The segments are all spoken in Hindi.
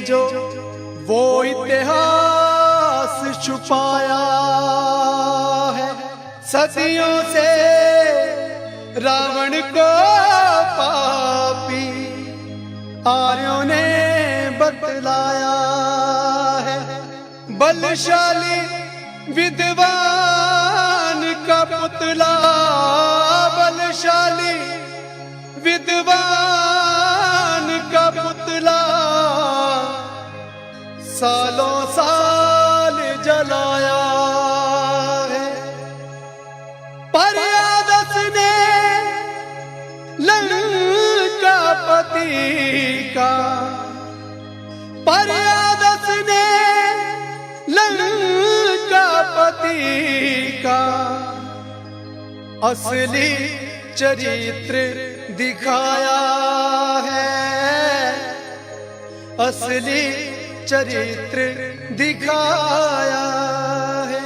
जो वो इतिहास छुपाया है। सदियों से रावण को पापी आर्यों ने बतलाया है। बलशाली विद्वान का पुतला, बलशाली विद्वान का पुतला सालों साल जलाया है। परियादस ने लंकापति का, परियादस ने लंकापति का असली चरित्र दिखाया है। असली चरित्र दिखाया है।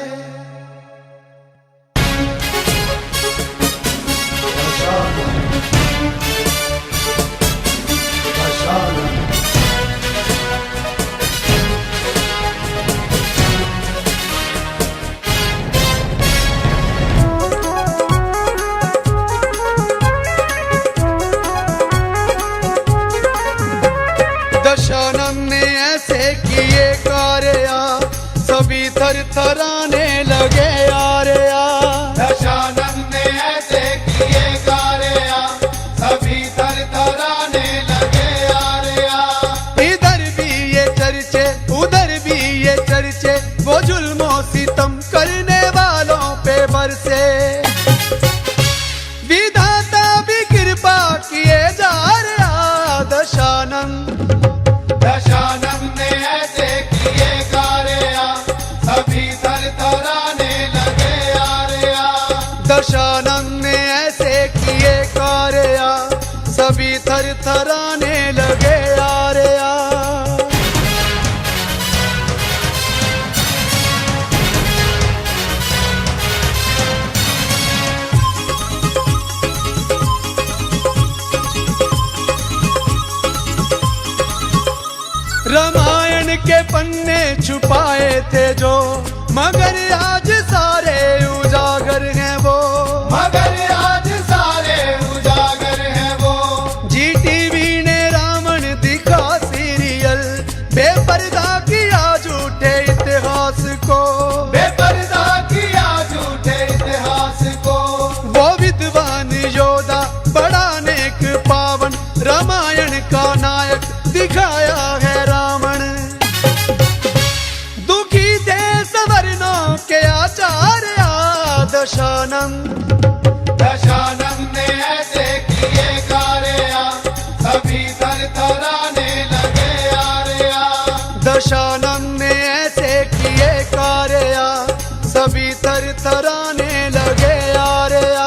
दशानन ने ऐसे किए कार्य, सभी थरथराने लगे यारया। दशानन ने ऐसे किए कार्य, सभी थरथराने लगे यारया। इधर भी ये चर्चे, उधर भी ये चर्चे, वो जुल्मों सितम करने वालों पे बरसे। विधाता भी कृपा किए जा रहा। दशानन ने ऐसे किए कार्य, सभी थरथराने लगे यारया। दशानन ने ऐसे किए कार्य, सभी थरथराने लगे यारया। रामायण के पन्ने छुपाए थे जो, मगर आज सारे उजागर हैं वो। मगर आज सारे उजागर हैं वो। जीटीवी ने रावण दिखा सीरियल, बेपर्दा किया झूठे इतिहास को। बेपर्दा किया झूठे इतिहास को। वो विद्वान योद्धा बड़ा नेक पावन, रामायण का नायक दिखाया है रावण। दुखी थे सवर्णों के आचार्य दशानन। दशानन ने ऐसे किए कार्य, सभी थरथराने लगे यारया। दशानन ने ऐसे किए कार्य, सभी थरथराने लगे यारया।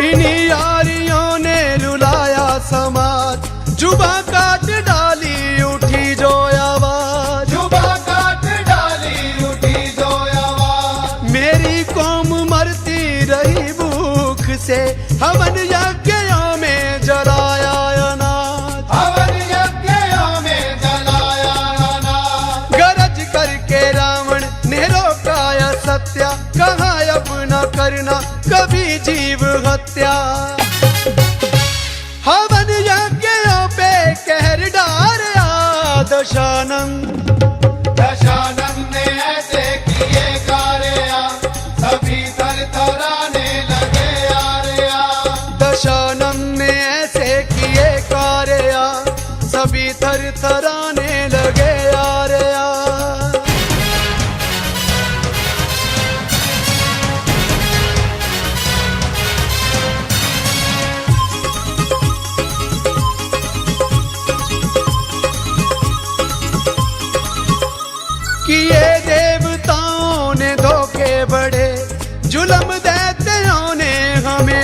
इन्हीं यारियों ने रुलाया समाज, जुबा काट डाली उठी जो आवाज। जुबा काट डाली उठी जो आवाज। मेरी कौम मरती रही भूख से, हवन यज्ञों में जलाया अनाज। हवन यज्ञों में जलाया अनाज। गरज करके रावण ने रोकाया सत्या, कहा अब न करना कभी जीव हत्या। हवन यज्ञों पे कहर डाला दशानन। दशानन ने ऐसे किए कार्य, सभी थरथराने लगे यारया। दशानन ने ऐसे किए कार्य, सभी थरथराने लगे यारया।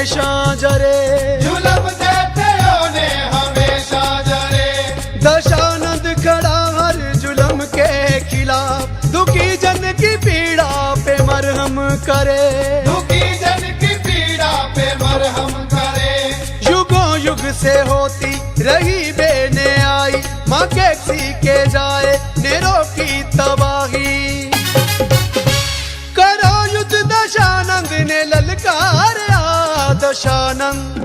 हमेशा जरे, जुल्म देते ने हमेशा जरे। दशानंद खड़ा हर जुल्म के खिलाफ, दुखी जन की पीड़ा पे मरहम करे, दुखी जन की पीड़ा पे मरहम करे। युगों युग से होती रही बेन्यायी, माँ कैसी के जाए नेरो की तबाही। करो युद्ध दशानंद ने ललकारा, दशानंद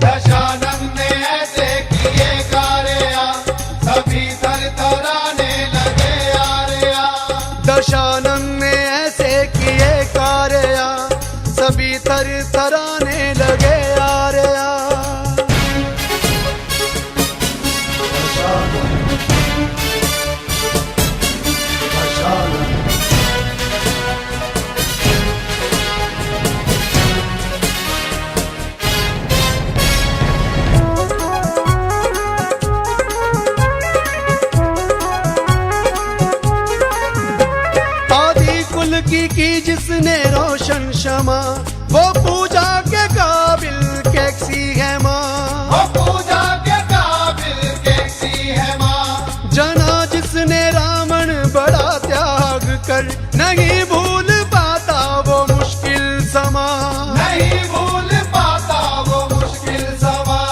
दशानंद ने ऐसे किए कार्या, सभी थरथराने लगे आर्या। दशानंद ने ऐसे किए कार्या, सभी थरथराने लगे आर्या। की जिसने रोशन क्षमा, वो पूजा के काबिल कैसी है माँ, वो पूजा के काबिल कैसी है माँ। जना जिसने रावण बड़ा त्याग कर, नहीं भूल पाता वो मुश्किल समा, नहीं भूल पाता वो मुश्किल समा।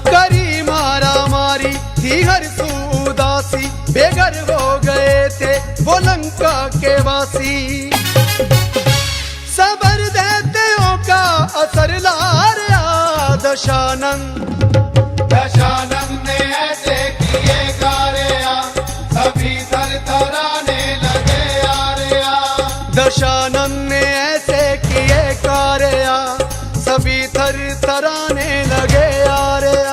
करी मारा मारी थी हर सू उदासी, बेघर हो गए थे वो लंका के वासी। सबर देते हो का असर लाया, दशानंद दशानंद ने ऐसे किए कार्या, सभी थरथराने लगे आर्या। दशानंद ने ऐसे किए कार्या, सभी थरथराने लगे आर्या।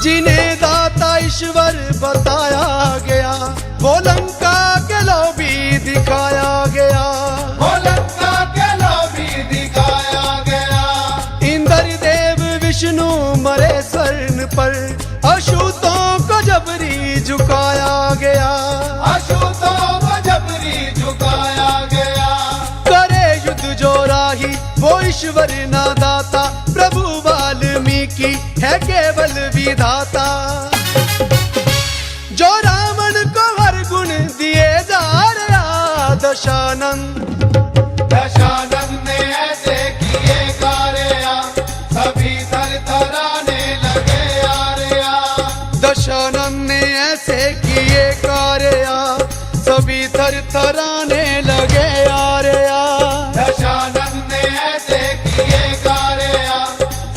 जिन्हें दाता ईश्वर बताया गया, वो लंका के लोभी दिखाया गया, वो लंका के लोभी दिखाया गया। इंद्र देव विष्णु मरे स्वर्ण पर, अछूतों को जबरी झुकाया गया, अछूतों को जबरी झुकाया गया। करे युद्ध जो राही वो ईश्वर ना दाता, प्रभु वाल्मीकि है केवल विधाता। जो रावण को हर गुण दिए जा रहा, दशानंद दशानंद ने ऐसे किए कार्या, सभी थरथराने लगे आर्या। दशानंद ने ऐसे किए कार्या, सभी थरथराने लगे आर्या। दशानंद ने ऐसे किए कार्या,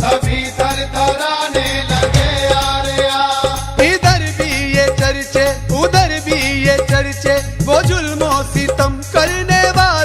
सभी थरथराने लगे आर्या। इधर भी ये चर्चे उधर भी ये चर्चे, वो जुल्मों सितम करने वाले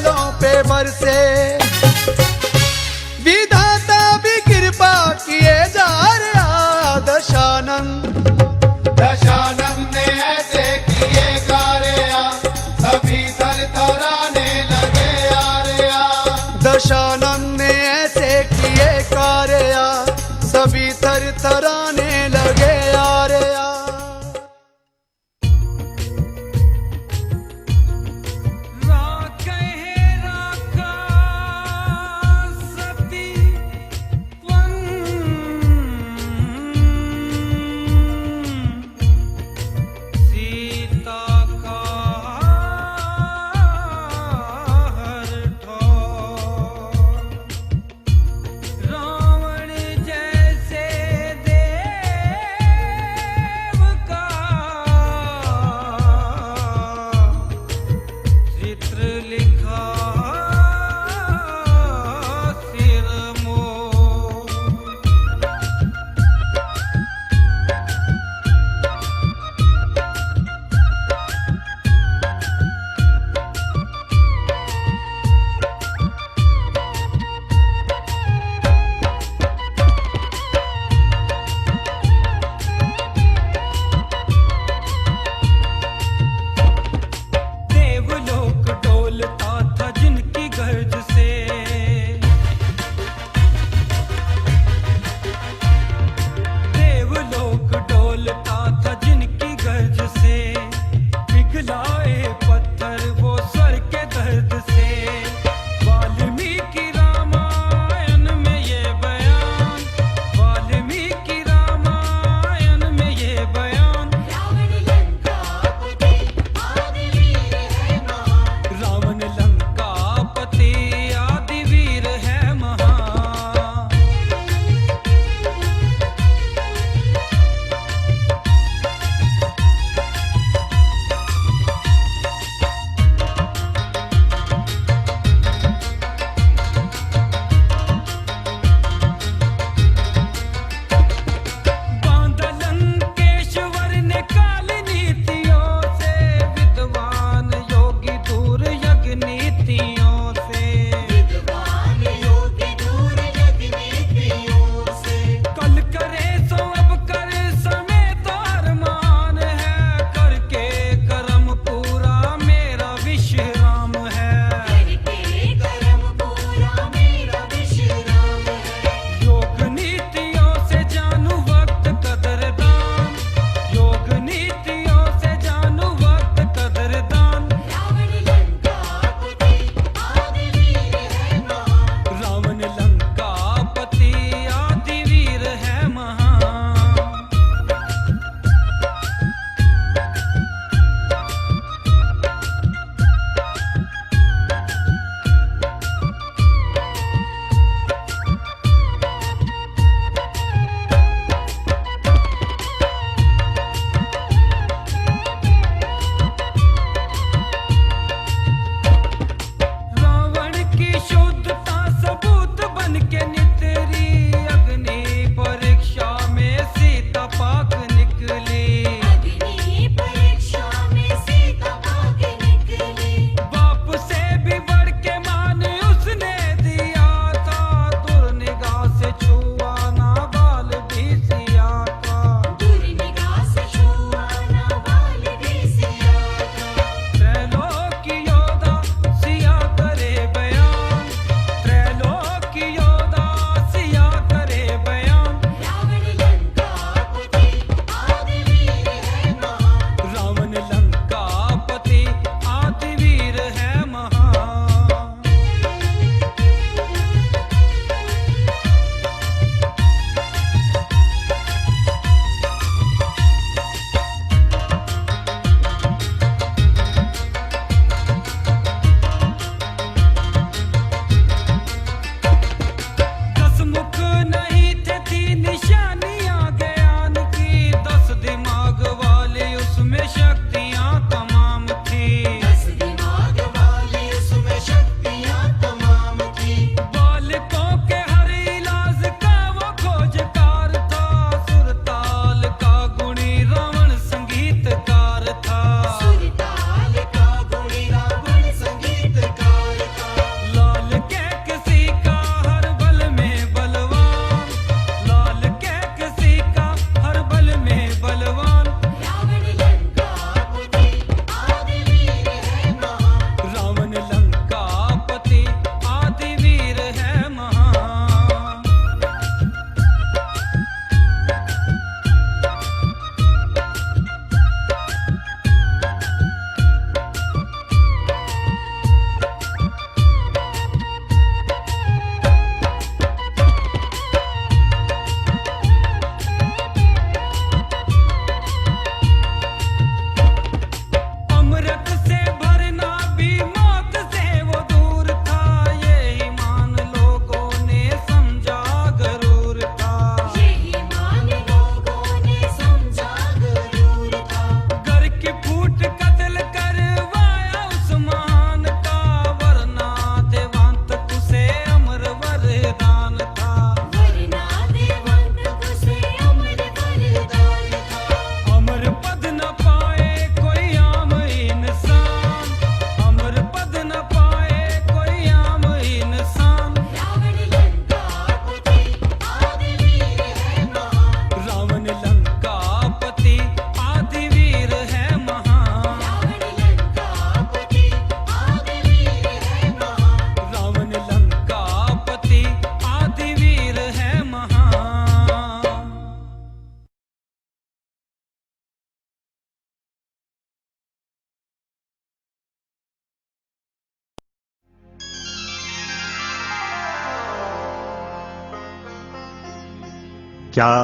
क्या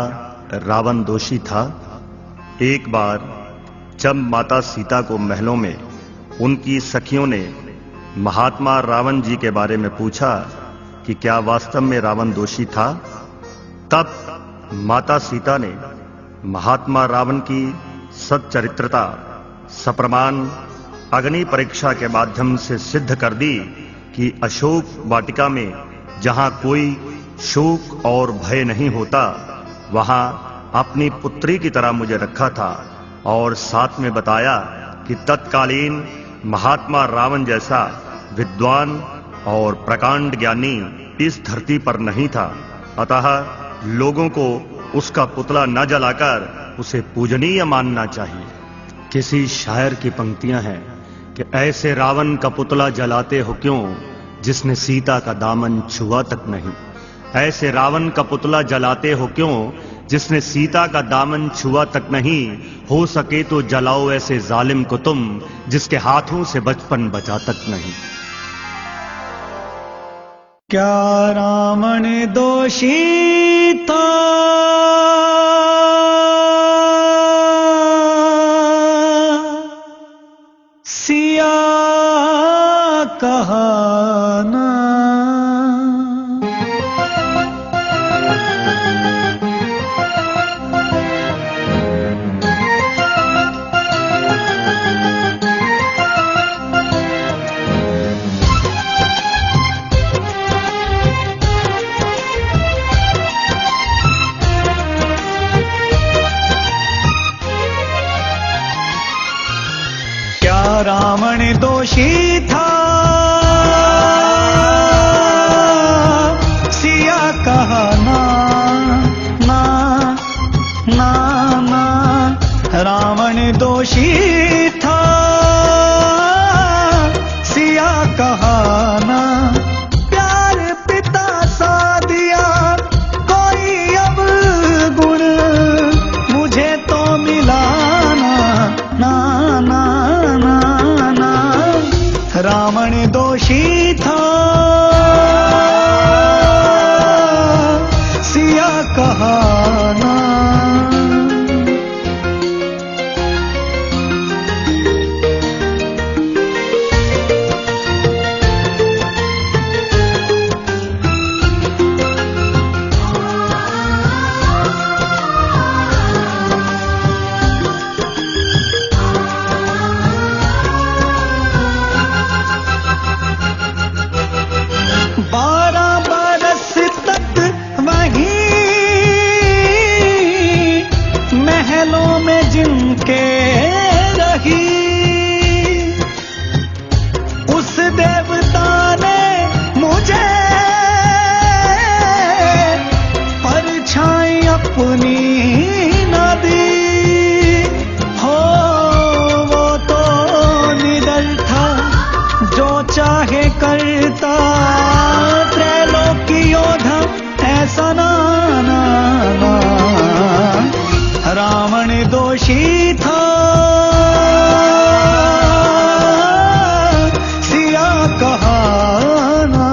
रावण दोषी था? एक बार जब माता सीता को महलों में उनकी सखियों ने महात्मा रावण जी के बारे में पूछा कि क्या वास्तव में रावण दोषी था, तब माता सीता ने महात्मा रावण की सच्चरित्रता सप्रमाण अग्नि परीक्षा के माध्यम से सिद्ध कर दी कि अशोक वाटिका में जहां कोई शोक और भय नहीं होता, वहां अपनी पुत्री की तरह मुझे रखा था और साथ में बताया कि तत्कालीन महात्मा रावण जैसा विद्वान और प्रकांड ज्ञानी इस धरती पर नहीं था। अतः लोगों को उसका पुतला न जलाकर उसे पूजनीय मानना चाहिए। किसी शायर की पंक्तियां हैं कि ऐसे रावण का पुतला जलाते हो क्यों जिसने सीता का दामन छुआ तक नहीं। ऐसे रावण का पुतला जलाते हो क्यों जिसने सीता का दामन छुआ तक नहीं। हो सके तो जलाओ ऐसे जालिम को तुम जिसके हाथों से बचपन बचा तक नहीं। क्या रावण दोषी था? सिया कहा ना। रावण दोषी था? सिया कहा ना ना ना ना। रावण दोषी था, सिया कहा ना। प्यार पिता सा दिया कोई अब गुण मुझे तो मिला ना ना ना। रावण दोषी था, सिया कहा ना। जिनके रही उस देवता ने मुझे परछाई अपनी न दी। हो वो तो निडर था जो चाहे करता, त्रैलोकी योद्धा ऐसा ना ना ना। रावण दोषी था, सिया कहा ना।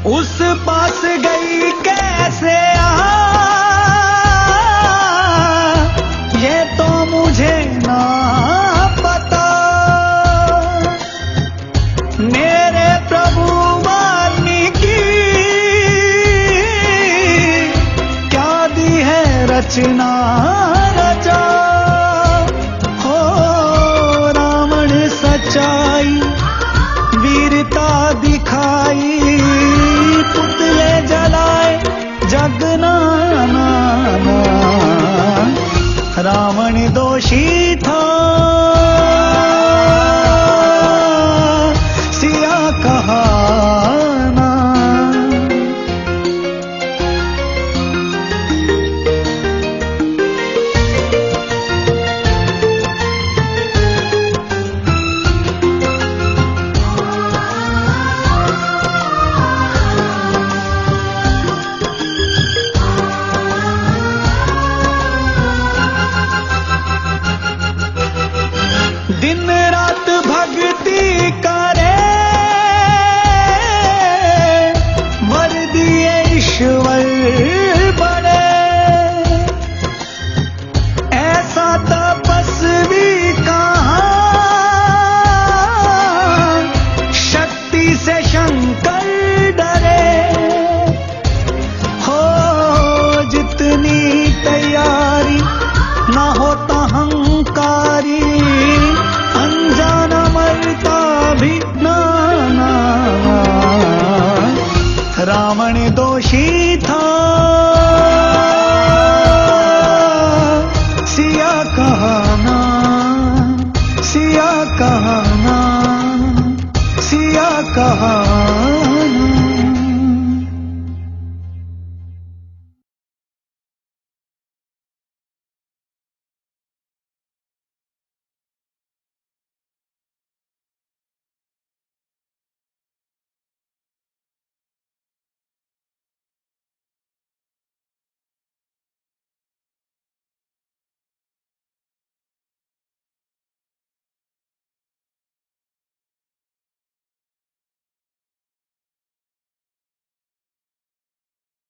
उस पास गई कैसे ये तो मुझे ना पता। मेरे प्रभु वाल्मीकि क्या दी है रचना